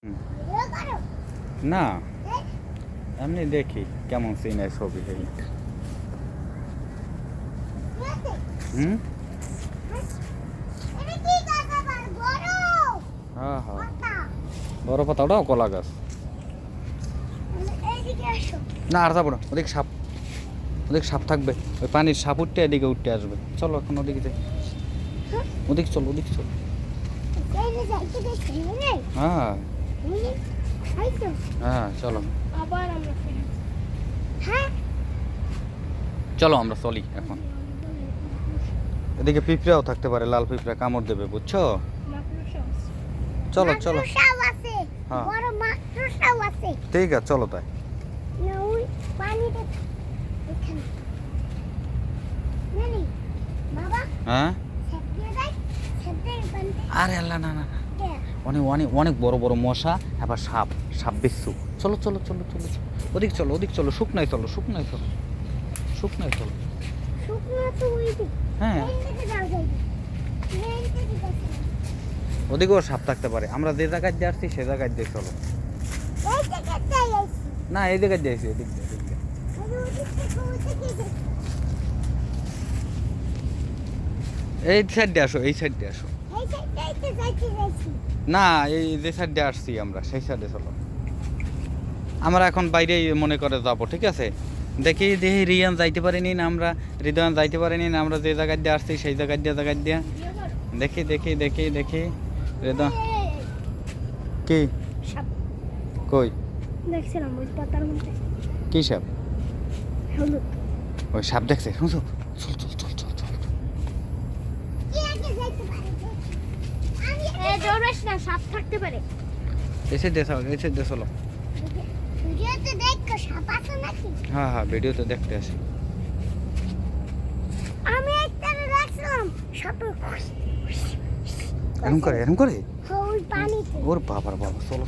হুম। না এমনি দেখি কেমন সিনের ছবি এই হুম হ্যাঁ হ্যাঁ বড় পাতা ওটাও কলা গাছ না আর যাবো না ওদিক সাপ থাকবে ওই পানির সাপ উঠতে এদিকে উঠতে আসবে চলো এখন ওদিকে যাই ওদিক চলো হ্যাঁ হ্যাঁ চলো চলো আমরা চলি এখন এদিকে পিঁপড়াও থাকতে পারে লাল পিঁপড়া কামড় দেবে বুঝছো চলো হ্যাঁ ঠিক আছে চলো তাই হ্যাঁ আরে আল্লাহ না না অনেক অনেক অনেক বড় বড় মশা আবার সাপ বিচ্ছু চলো ওদিক চলো শুকনায় চলো হ্যাঁ ওদিকেও সাপ থাকতে পারে আমরা যে জায়গায় দিয়ে আসছি সে জায়গায় দিয়ে চলো না এই জায়গায় দিয়েছি এদিক দিয়ে এই সাইড দিয়ে আসো না এই যে সাইড দিয়ে আসছি আমরা সেই সাইডে চলো আমরা এখন বাইরেই মনে করে যাবো ঠিক আছে দেখি রিয়ান যাইতে পারিনি না আমরা হৃদয়ান যাইতে পারিনি না আমরা যে জায়গায় দিয়ে আসছি সেই জায়গায় দিয়ে দেখি হৃদয় কি কই দেখছিলাম ওই পাতার মধ্যে কি সাপ হলুদ ওই সাপ দেখছে শুনছো সাপ থাকতে পারে এসে দে চলো হ্যাঁ ভিডিওতে দেখতে আসি আমি একটা দেখছিলাম সাপ এরকম করে ওই পানিতে ওর বাবা চলো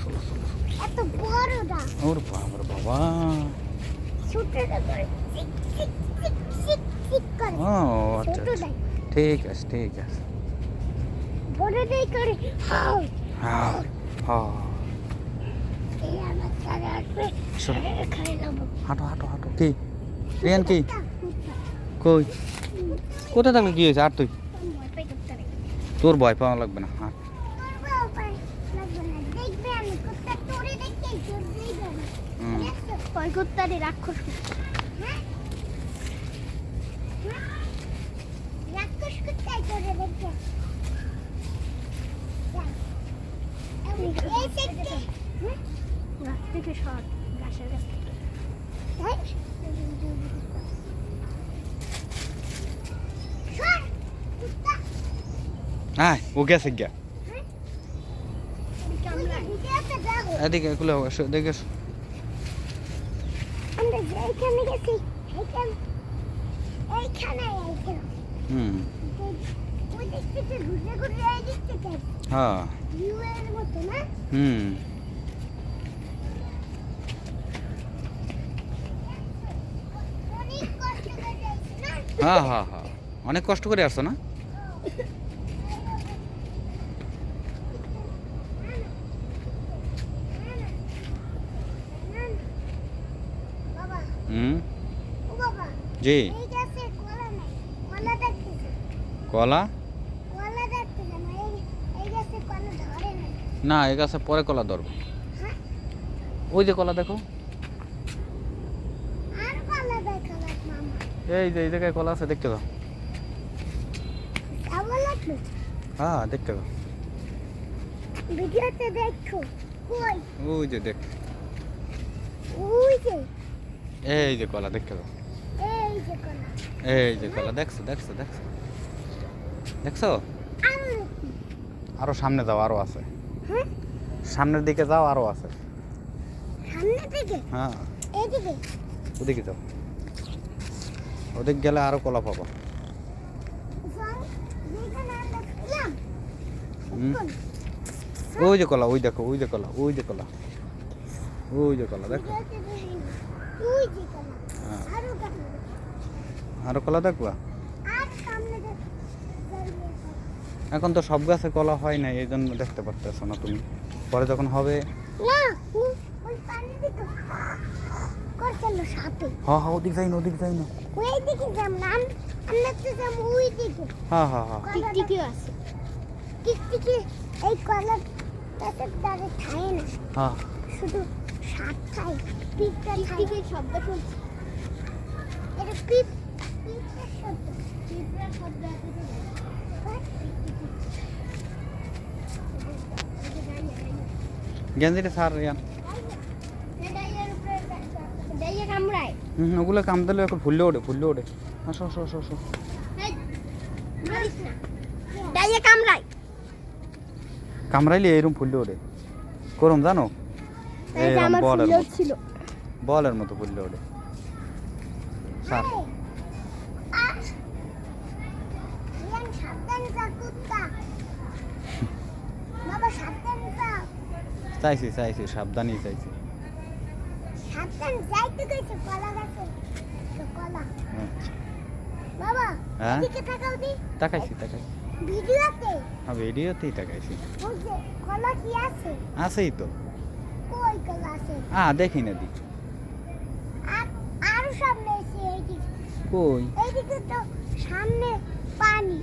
এত বড়টা ওর বাবা ছোটটা করে চিক করে ও আচ্ছা ঠিক আছে বড়টাই করে হাও হ্যাঁ এই আমার চারে আসবে খাই নেবো হাঁটো কি রিয়ান কি কই কোথায় থাকলে কি হয়েছে আর তুই তোর ভয় পাওয়া লাগবে না হাঁট রাক্ষস থেকে সর গাছের গাছ থেকে হ্যাঁ ও গেছে গিয়া এদিকে খুলে দেখে হুম হ্যাঁ হুম হ্যাঁ অনেক কষ্ট করে আসছো না হুম জি কলা না এই গাছে পরে কলা ধরবে ওই যে কলা দেখো এই জায়গায় কলা আছে দেখতে দাও হ্যাঁ দেখতে দাও ভিডিওতে দেখো কই ওই যে দেখ এই যে কলা দেখতে দাও এই যে কলা দেখছো আরো সামনে যাও আরো আছে সামনের দিকে যাও আরো আছে হ্যাঁ ওদিকে যাও ওদিক গেলে আরো কলা পাবো ওই যে কলা ওই দেখো দেখো আরো কলা দেখবা এখন তো সব গাছে কলা হয় না এই জন্য দেখতে পারতেছো না তুমি পরে যখন হবে না ওই পানি দিকে করছিল সাপে হ্যাঁ হ্যাঁ ওদিক যাই না ওই দিকে যাম না আমরা তো যাম ওই দিকে হ্যাঁ হ্যাঁ হ্যাঁ টিকটিকি আছে টিকটিকি এই কলার প্যাকেট দাঁড়ে খায় না হ্যাঁ শুধু সাপ খায় পিপটা টিকটিকির শব্দ শুনছি এটা পিপটার শব্দ আছে গেঞ্জিটা সার রিয়ান কামড়ায় ওগুলো কাম দিলে এখন ফুললে ওঠে আসো ডাইয়ে কামড়ায় কামড়াইলে এরকম ফুললে ওঠে করম জানো এরকম ছিল বলের মতো ফুললে ওঠে সার সাবধানে যা কুত্তা বাবা সাবধানে যা চাইছি সাবধানই চাইছি সাবধানে যাইতে গেছে কলা গাছে কলা আচ্ছা। বাবা হ্যাঁ? এদিকে তাকাও দি তাকাইছি ভিডিওতে হ্যাঁ ভিডিওতেই তাকাইছি ওই যে কলা কি আছে আছেই তো কই কলা আছে দেখি না দি আর আরো সামনে এসে এইদিকে কই এইদিকে তো সামনে পানি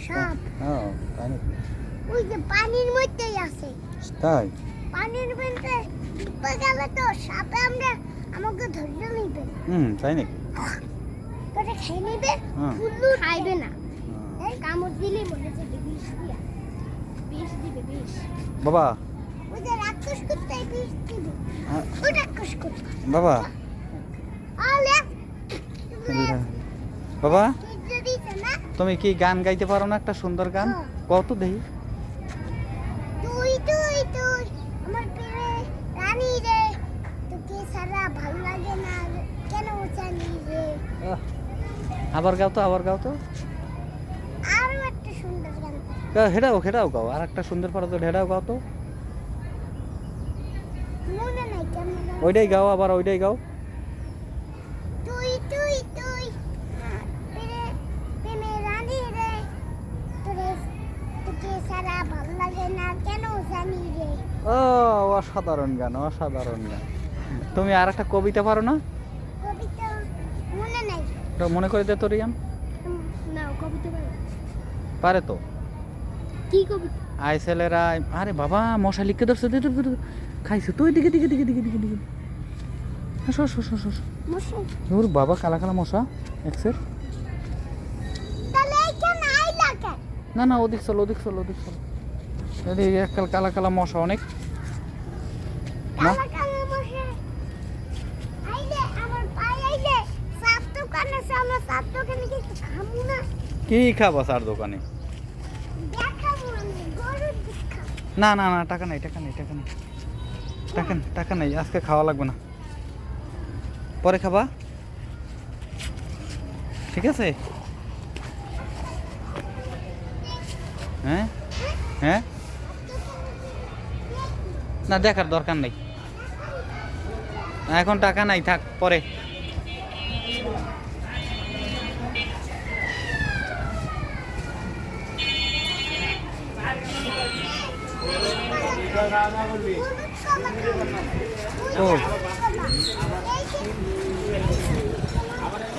সাপ তাই নাকি ওই যে পানির মধ্যেই আছে তাই পানির মধ্যে ডুবে গেলে তো সাপে আমাকে ধরে নিবে তাই নাকি তোরে খেয়ে নিবে হ্যাঁ। ফুল্লু খাইবে না এই কামড় দিলেই মনে হচ্ছে বিষ দিবে বিষ বাবা ওই যে রাক্ষস কুত্তাই বিষ দিবে হ্যাঁ, ওই রাক্ষস কুত্তা বাবা আলে বাবা কি দিছে না তুমি কি গান গাইতে পারো না একটা সুন্দর গান হ্যাঁ। কত দেখি তুই আমার প্রিয় রানী রে তোকে সারা ভালো লাগে না কেন জানি রে আবার গাও তো আরো একটা সুন্দর গান হেডাও গাও আর একটা সুন্দর পারো তো হেডাও গাও তো মনে নাই কেমন গান। ওইটাই গাও আবার ওইটাই গাও তুই প্রেমে রানী রে তোকে সারা ভালো লাগে না কেন জানি রে অসাধারণ গান তুমি আর একটা কবিতা পারো না কবিতা মনে নাই ওটা মনে করে দে তো রিয়ান না কবিতা পারে তো কি কবিতা ছেলেরা আরে বাবা মশা লিখে ধরছে দে খাইছে তুই দিকে আসো মশাই ওর বাবা কালা মশা এক্সের তাহলে এখানে আইলা কেন না ওদিক চলো এদিকে এককাল কালা মশা অনেক না কালা মশাই আইলে আমার পায়ে আইলে সাপ তো কানে আমার সাপ তো কানে কি খামু না কি খাবা স্যার দোকানে দেখাবো আমি গরু দেখা না টাকা নাই আজকে খাওয়া লাগবে না পরে খাবা ঠিক আছে হ্যাঁ না দেখার দরকার নেই এখন টাকা নাই থাক পরে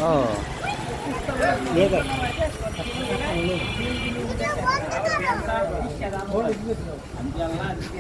ও বন্ধ করো